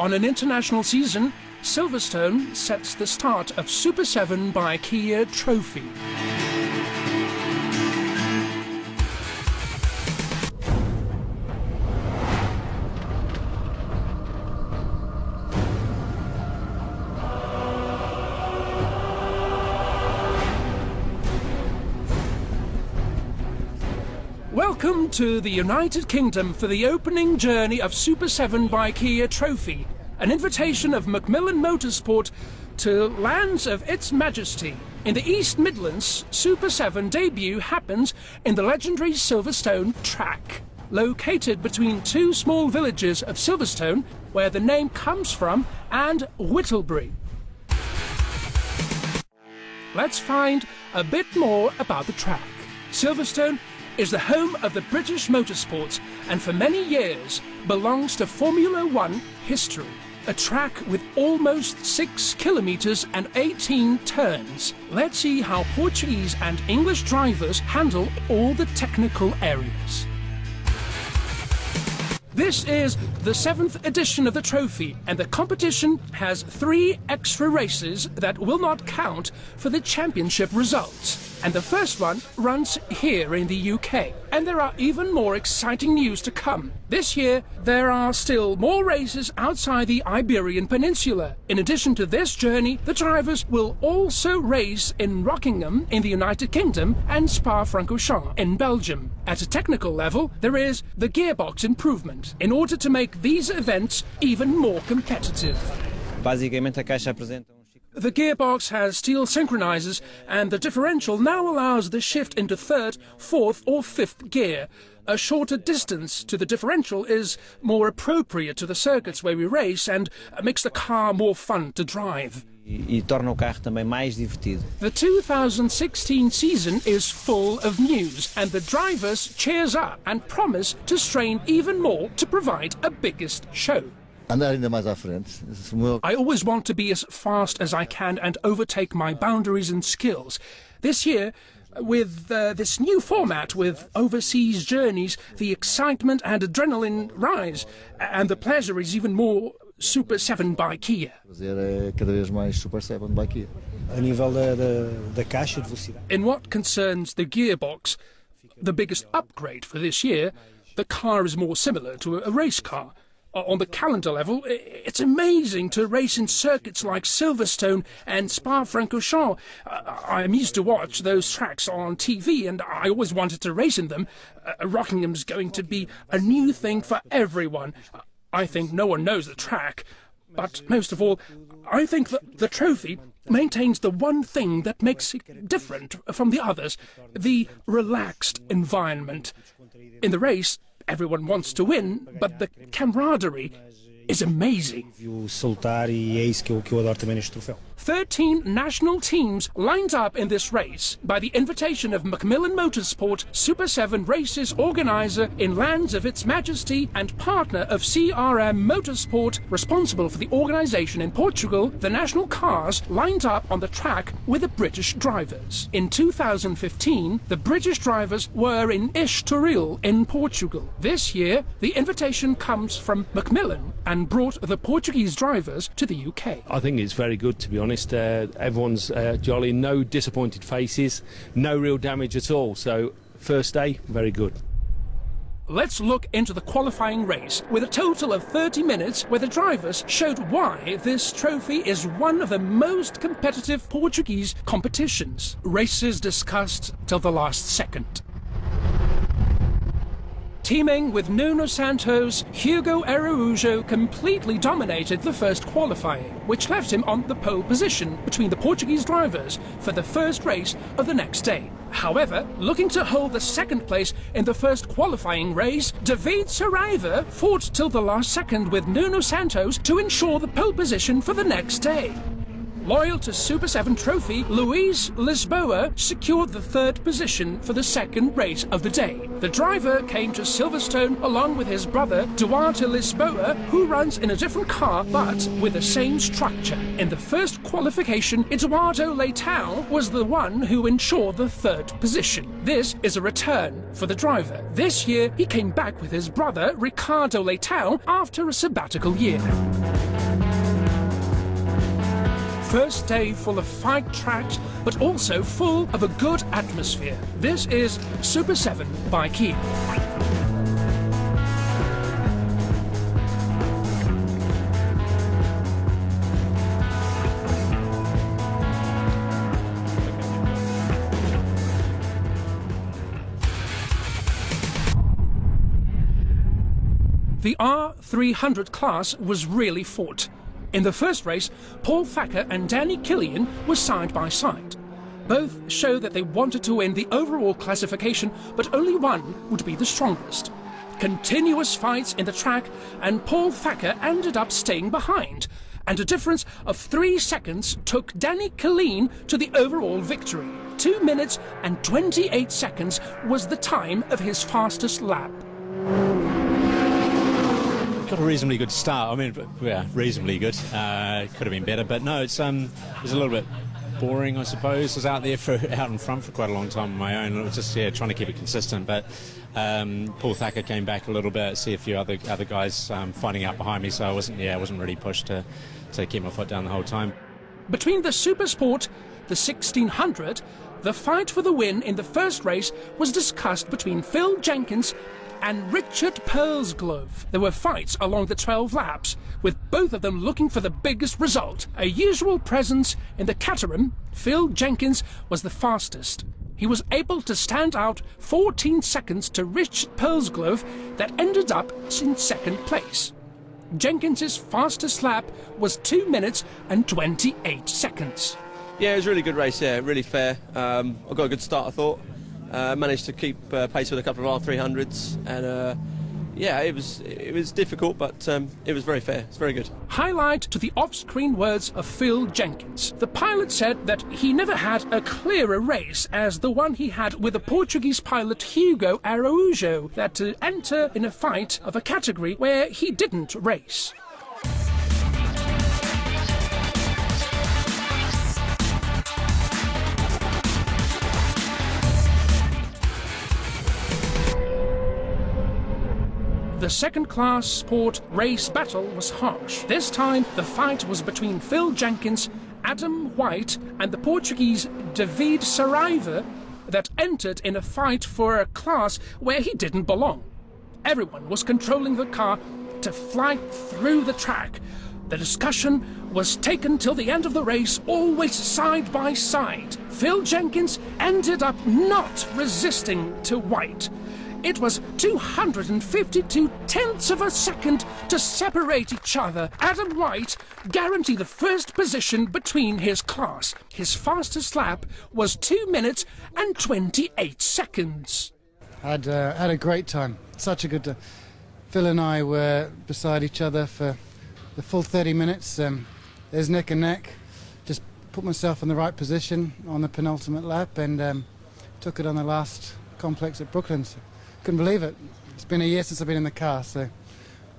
On an international season, Silverstone sets the start of Super 7 by Kia Trophy. Welcome to the United Kingdom for the opening journey of Super 7 by Kia Trophy, an invitation of Macmillan Motorsport to lands of its majesty. In the East Midlands, Super 7 debut happens in the legendary Silverstone track, located between two small villages of Silverstone, where the name comes from, and Whittlebury. Let's find a bit more about the track. Silverstone is the home of the British motorsports and for many years belongs to Formula One history. A track with almost 6 kilometres and 18 turns. Let's see how Portuguese and English drivers handle all the technical areas. This is the 7th edition of the trophy, and the competition has 3 extra races that will not count for the championship results. And the first one runs here in the UK. And there are even more exciting news to come. This year, there are still more races outside the Iberian Peninsula. In addition to this journey, the drivers will also race in Rockingham in the United Kingdom and Spa-Francorchamps in Belgium. At a technical level, there is the gearbox improvement in order to make these events even more competitive. Basicamente a caixa apresenta The gearbox has steel synchronizers, and the differential now allows the shift into 3rd, 4th or 5th gear. A shorter distance to the differential is more appropriate to the circuits where we race and makes the car more fun to drive. E torna o carro também mais divertido. The 2016 season is full of news, and the drivers cheers up and promise to strain even more to provide a biggest show. Andar ainda mais à frente. I always want to be as fast as I can and overtake my boundaries and skills. This year, with this new format with overseas journeys, the excitement and adrenaline rise, and the pleasure is even more Super 7 by Kia. É cada vez mais Super 7 by Kia. A nível da caixa de velocidade. In what concerns the gearbox, the biggest upgrade for this year, the car is more similar to a race car. On the calendar level, it's amazing to race in circuits like Silverstone and Spa-Francorchamps. I'm used to watch those tracks on TV, and I always wanted to race in them. Rockingham's going to be a new thing for everyone. I think no one knows the track, but most of all, I think that the trophy maintains the one thing that makes it different from the others, the relaxed environment. In the race, everyone wants to win, but the camaraderie is amazing. 13 national teams lined up in this race by the invitation of Macmillan Motorsport, Super 7 races organiser in lands of its majesty and partner of CRM Motorsport, responsible for the organisation in Portugal. The national cars lined up on the track with the British drivers. In 2015, the British drivers were in Estoril in Portugal. This year, the invitation comes from Macmillan and brought the Portuguese drivers to the UK. I think it's very good, to be honest. Everyone's jolly, no disappointed faces, no real damage at all. So, first day, very good. Let's look into the qualifying race with a total of 30 minutes where the drivers showed why this trophy is one of the most competitive Portuguese competitions. Races discussed till the last second. Teaming with Nuno Santos, Hugo Araújo completely dominated the first qualifying, which left him on the pole position between the Portuguese drivers for the first race of the next day. However, looking to hold the second place in the first qualifying race, SARAIVA fought till the last second with Nuno Santos to ensure the pole position for the next day. Loyal to Super 7 trophy, Luís Lisboa secured the 3rd position for the second race of the day. The driver came to Silverstone along with his brother Duarte Lisboa, who runs in a different car but with the same structure. In the first qualification, Eduardo Leitão was the one who ensured the 3rd position. This is a return for the driver. This year, he came back with his brother Ricardo Leitão after a sabbatical year. first day full of fight tracks, but also full of a good atmosphere. This is Super 7 by KILLEEN. The R300 class was really fought. In the first race, Paul Thacker and Danny KILLEEN were side by side. Both show that they wanted to win the overall classification, but only one would be the strongest. Continuous fights in the track, and Paul Thacker ended up staying behind, and a difference of 3 seconds took Danny KILLEEN to the overall victory. 2 minutes and 28 seconds was the time of his fastest lap. Got a reasonably good start. I mean, yeah, reasonably good. Could have been better, but no, it's a little bit boring, I suppose. I was out in front for quite a long time on my own. I was just trying to keep it consistent. But Paul Thacker came back a little bit. See a few other guys fighting out behind me, so I wasn't really pushed to keep my foot down the whole time. Between the Super Sport, the 1600, the fight for the win in the first race was discussed between Phil Jenkins and Richard Purlsgrove. There were fights along the 12 laps, with both of them looking for the biggest result. A usual presence in the Caterham, Phil Jenkins was the fastest. He was able to stand out 14 seconds to Richard Purlsgrove that ended up in second place. Jenkins's fastest lap was 2 minutes and 28 seconds. Yeah, it was a really good race, yeah, really fair. I got a good start, I thought. Managed to keep pace with a couple of R300s, and yeah, it was difficult, but it was very fair. It's very good. Highlight to the off-screen words of Phil Jenkins. The pilot said that he never had a clearer race as the one he had with the Portuguese pilot Hugo Araújo, that to enter in a fight of a category where he didn't race. The second-class sport race battle was harsh. This time, the fight was between Phil Jenkins, Adam White, and the Portuguese David SARAIVA that entered in a fight for a class where he didn't belong. Everyone was controlling the car to fly through the track. The discussion was taken till the end of the race, always side by side. Phil Jenkins ended up not resisting to White. It was 252 tenths of a second to separate each other. Adam White guaranteed the first position between his class. His fastest lap was 2 minutes and 28 seconds. Had a great time. Such a good... Phil and I were beside each other for the full 30 minutes. There's neck and neck. Just put myself in the right position on the penultimate lap and took it on the last complex at Brooklyn. So couldn't believe it. It's been a year since I've been in the car, so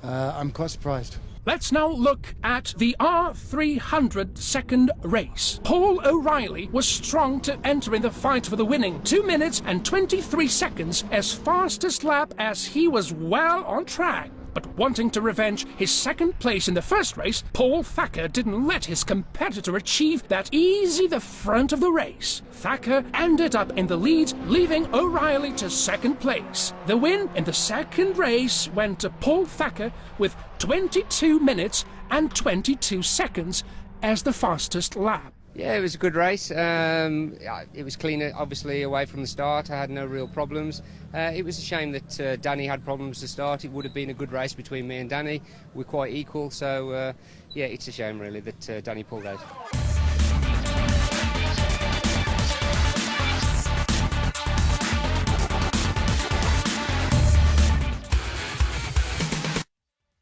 I'm quite surprised. Let's now look at the R300 second race. Paul O'Reilly was strong to enter in the fight for the winning. 2 minutes and 23 seconds as fastest lap as he was well on track. But wanting to revenge his second place in the first race, Paul Thacker didn't let his competitor achieve that easy the front of the race. Thacker ended up in the lead, leaving O'Reilly to second place. The win in the second race went to Paul Thacker with 22 minutes and 22 seconds as the fastest lap. Yeah, it was a good race. It was clean, obviously, away from the start. I had no real problems. It was a shame that Danny had problems to start. It would have been a good race between me and Danny. We're quite equal, so yeah, it's a shame really that Danny pulled out.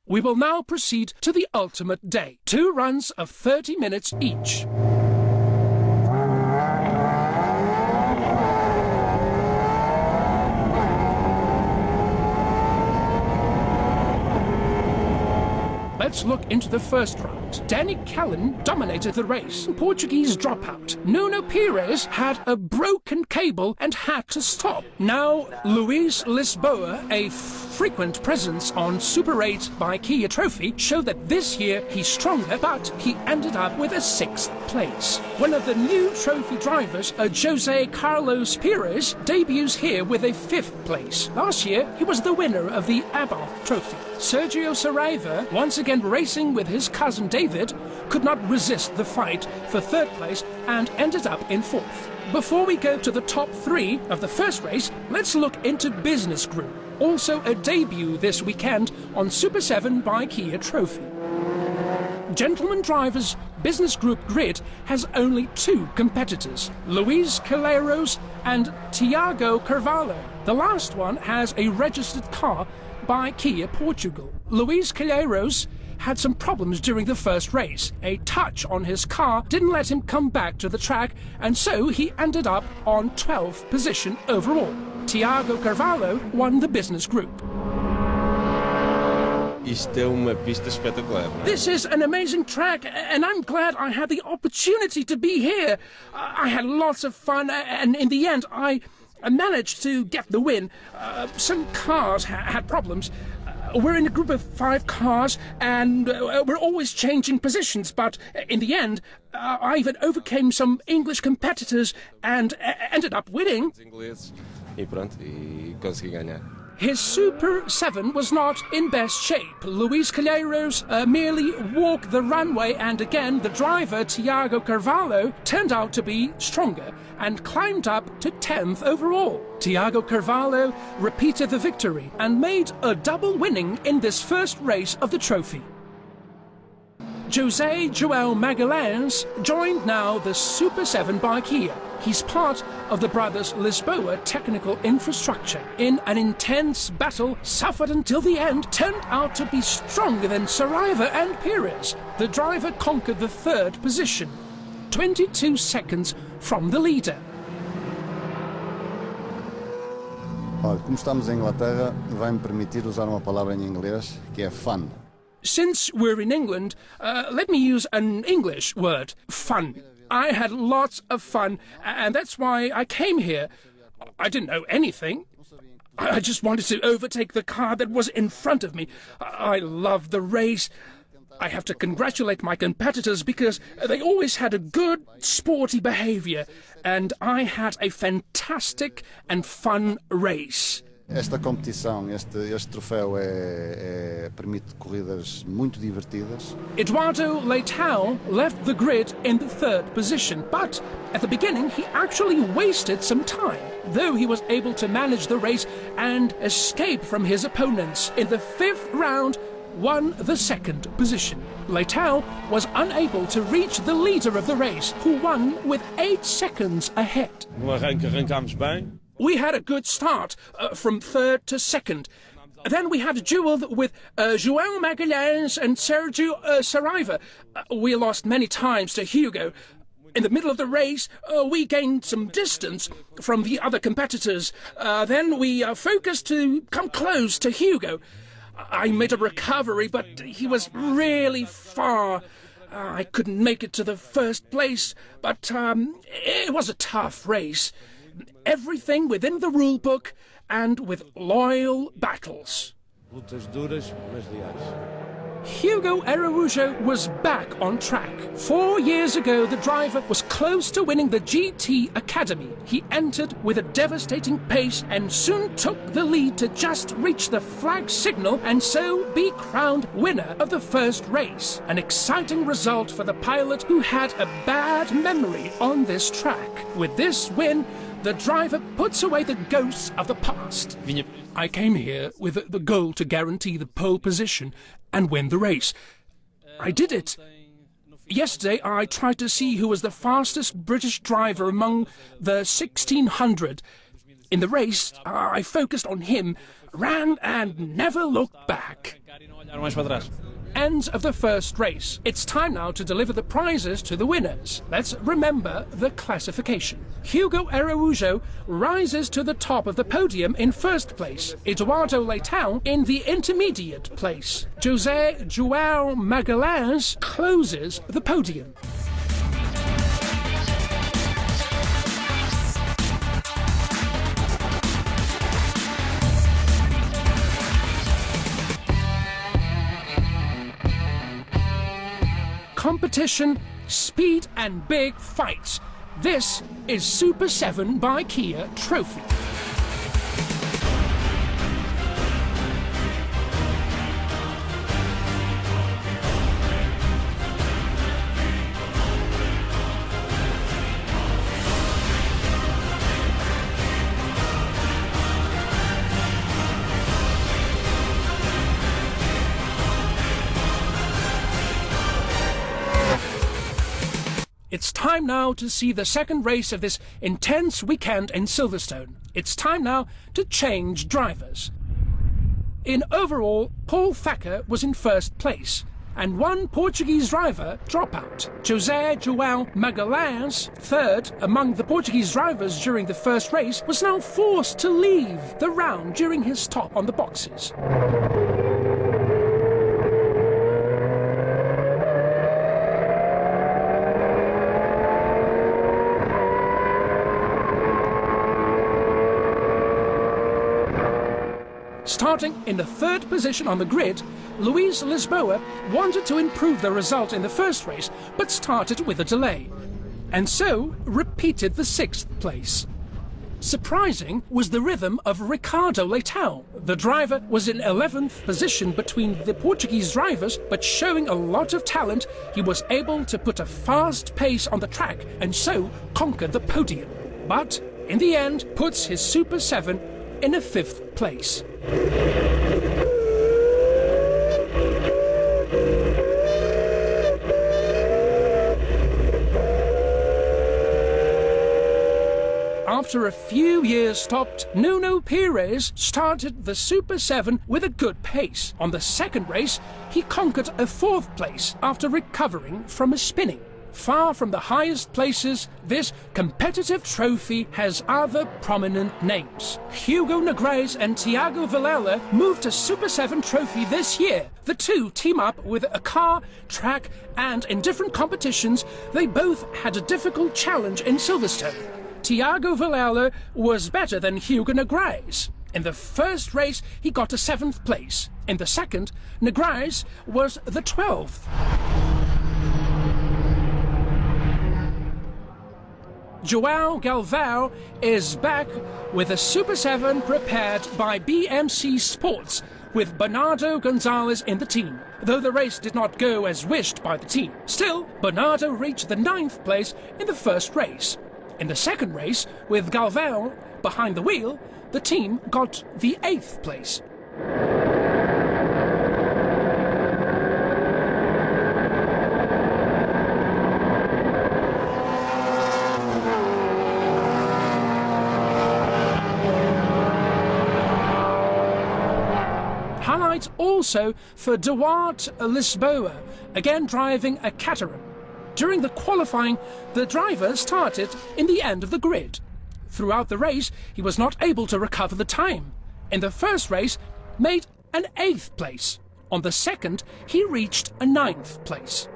We will now proceed to the ultimate day. 2 runs of 30 minutes each. Let's look into the first round. Danny KILLEEN dominated the race. Portuguese dropout. Nuno Pires had a broken cable and had to stop. Now, Luis Lisboa, a frequent presence on Super 8 by Kia Trophy showed that this year he's stronger, but he ended up with a 6th place. One of the new trophy drivers, Jose Carlos Perez, debuts here with a 5th place. Last year, he was the winner of the Abarth Trophy. Sergio Saraiva, once again racing with his cousin David, could not resist the fight for 3rd place and ended up in 4th. Before we go to the top 3 of the first race, let's look into Business Group. Also a debut this weekend on Super 7 by Kia Trophy. Gentleman Drivers Business Group Grid has only 2 competitors, Luis Calleiros and Tiago Carvalho. The last one has a registered car by Kia Portugal. Luis Calleiros had some problems during the first race. A touch on his car didn't let him come back to the track, and so he ended up on 12th position overall. Tiago Carvalho won the Business Group. This is an amazing track, and I'm glad I had the opportunity to be here. I had lots of fun, and in the end, I managed to get the win. Some cars had problems. We're in a group of 5 cars, and we're always changing positions, but in the end, I even overcame some English competitors and ended up winning. His Super 7 was not in best shape. Luis Calleiros merely walked the runway, and again, the driver, Tiago Carvalho, turned out to be stronger and climbed up to 10th overall. Tiago Carvalho repeated the victory and made a double winning in this first race of the trophy. José João Magalhães joined now the Super 7 by Kia. He's part of the brothers Lisboa technical infrastructure. In an intense battle, suffered until the end, turned out to be stronger than Saraiva and Perez. The driver conquered the 3rd position, 22 seconds from the leader. Olha, como estamos em Inglaterra, vai-me permitir usar uma palavra em inglês que é fun. Since we're in England, let me use an English word, fun. I had lots of fun, and that's why I came here. I didn't know anything. I just wanted to overtake the car that was in front of me. I loved the race. I have to congratulate my competitors because they always had a good, sporty behavior, and I had a fantastic and fun race. Esta competição, este troféu permite corridas muito divertidas. Eduardo Leitão left the grid in the 3rd position, but at the beginning he actually wasted some time, though he was able to manage the race and escape from his opponents. In the 5th round, won the 2nd position. Leitão was unable to reach the leader of the race, who won with 8 seconds ahead. Arrancámos bem. We had a good start from 3rd to 2nd. Then we had a duel with João Magalhães and Sergio Saraiva. We lost many times to Hugo. In the middle of the race, we gained some distance from the other competitors. Then we focused to come close to Hugo. I made a recovery, but he was really far. I couldn't make it to the 1st place, but it was a tough race. Everything within the rule book and with loyal battles. Lutas duras, mas leais. Hugo Araújo was back on track. 4 years ago, the driver was close to winning the GT Academy. He entered with a devastating pace and soon took the lead to just reach the flag signal and so be crowned winner of the first race. An exciting result for the pilot who had a bad memory on this track. With this win, the driver puts away the ghosts of the past. I came here with the goal to guarantee the pole position and win the race. I did it. Yesterday I tried to see who was the fastest British driver among the 1600. In the race, I focused on him, ran and never looked back. End of the first race. It's time now to deliver the prizes to the winners. Let's remember the classification. Hugo Araújo rises to the top of the podium in 1st place. Eduardo Leitão in the intermediate place. José João Magalhães closes the podium. competition, speed and big fights. This is Super 7 by Kia Trophy. It's time now to see the second race of this intense weekend in Silverstone. It's time now to change drivers. In overall, Paul Thacker was in first place, and one Portuguese driver drop out. José João Magalhães, third among the Portuguese drivers during the first race, was now forced to leave the round during his stop on the boxes. Starting in the third position on the grid, Luís Lisboa wanted to improve the result in the first race, but started with a delay, and so repeated the sixth place. Surprising was the rhythm of Ricardo Leitão. The driver was in 11th position between the Portuguese drivers, but showing a lot of talent, he was able to put a fast pace on the track and so conquered the podium. But in the end, puts his Super 7 in a 5th place. After a few years stopped, Nuno Pires started the Super 7 with a good pace. On the second race, he conquered a 4th place after recovering from a spinning. Far from the highest places, this competitive trophy has other prominent names. Hugo Negrais and Tiago Villela moved to Super 7 trophy this year. The two team up with a car, track, and in different competitions, they both had a difficult challenge in Silverstone. Tiago Villela was better than Hugo Negrais. In the first race, he got a 7th place. In the second, Negrais was the 12th. João Galvão is back with a Super 7 prepared by BMC Sports, with Bernardo Gonzalez in the team. Though the race did not go as wished by the team, still, Bernardo reached the 9th place in the first race. In the second race, with Galvão behind the wheel, the team got the 8th place. Highlights also for Duarte Lisboa, again driving a Caterham. During the qualifying, the driver started in the end of the grid. Throughout the race, he was not able to recover the time. In the first race, made an 8th place. On the second, he reached a 9th place.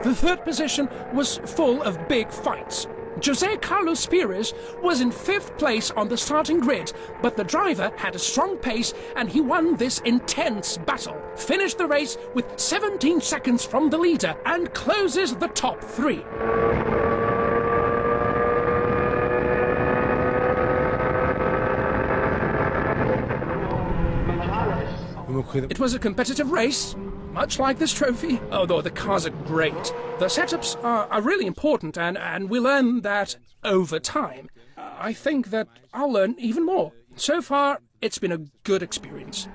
The third position was full of big fights. José Carlos Pires was in 5th place on the starting grid, but the driver had a strong pace and he won this intense battle. Finished the race with 17 seconds from the leader and closes the top 3. It was a competitive race, much like this trophy, although the cars are great. The setups are really important, and we learn that over time. I think that I'll learn even more. So far, it's been a good experience.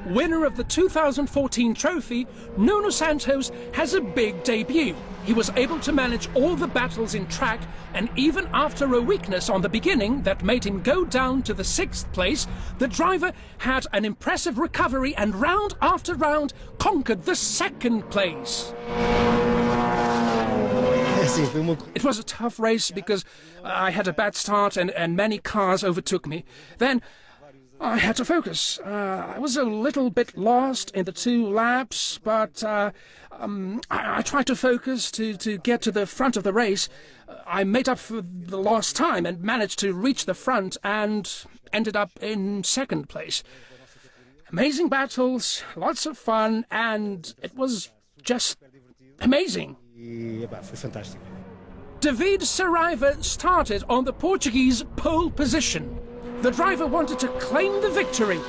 Winner of the 2014 trophy, Nuno Santos has a big debut. He was able to manage all the battles in track, and even after a weakness on the beginning that made him go down to the 6th place, the driver had an impressive recovery and round after round conquered the 2nd place. It was a tough race because I had a bad start and many cars overtook me. Then I had to focus. I was a little bit lost in the 2 laps, but I tried to focus to get to the front of the race. I made up for the lost time and managed to reach the front and ended up in 2nd place. Amazing battles, lots of fun, and it was just amazing. E epá, foi fantástico. David Saraiva started on the Portuguese pole position. The driver wanted to claim the victory.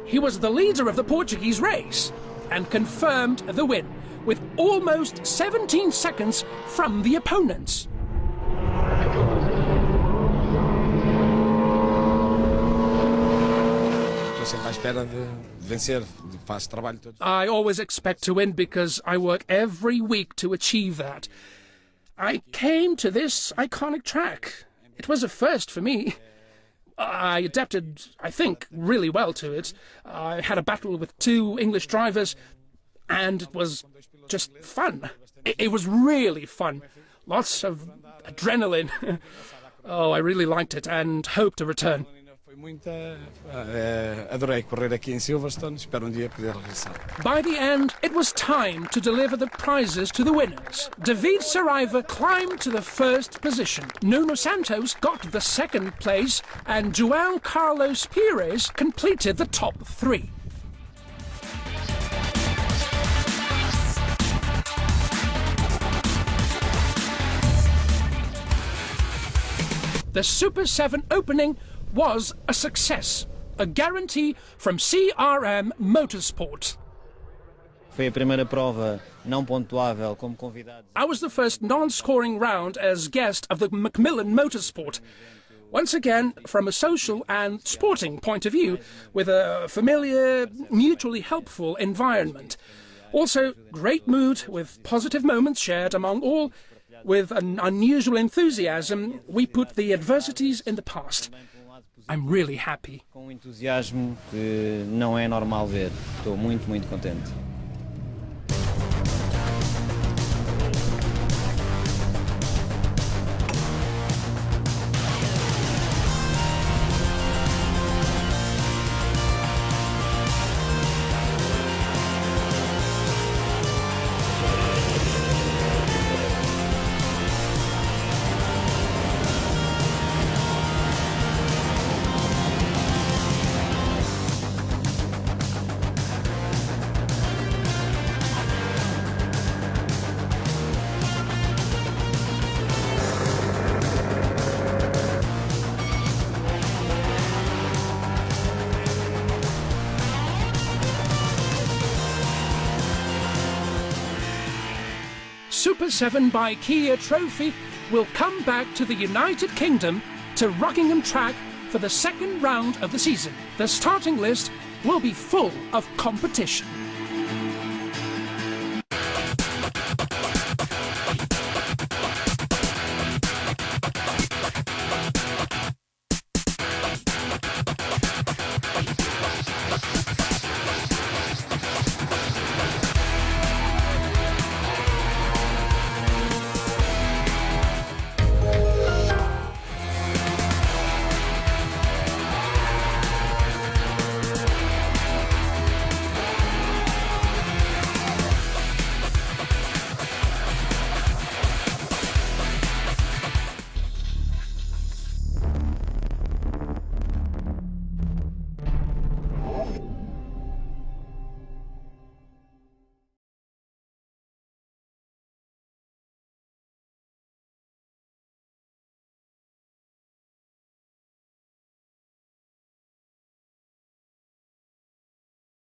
He was the leader of the Portuguese race and confirmed the win with almost 17 seconds from the opponents. I always expect to win because I work every week to achieve that. I came to this iconic track. It was a first for me. I adapted, I think, really well to it. I had a battle with 2 English drivers, and it was just fun. It was really fun. Lots of adrenaline. Oh, I really liked it and hope to return. Adorei correr aqui em Silverstone, espero dia poder regressar. By the end, it was time to deliver the prizes to the winners. David Saraiva climbed to the first position. Nuno Santos got the second place, and João Carlos Pires completed the top 3. The Super 7 opening was a success, a guarantee from CRM Motorsport. Foi a primeira prova não pontuável como convidado. I was the first non-scoring round as guest of the Macmillan Motorsport. Once again, from a social and sporting point of view, with a familiar, mutually helpful environment. Also, great mood with positive moments shared among all. With an unusual enthusiasm, we put the adversities in the past. I'm really happy. Com entusiasmo que não é normal ver. Estou muito contente. Super 7 by Kia Trophy will come back to the United Kingdom to Rockingham Track for the second round of the season. The starting list will be full of competition.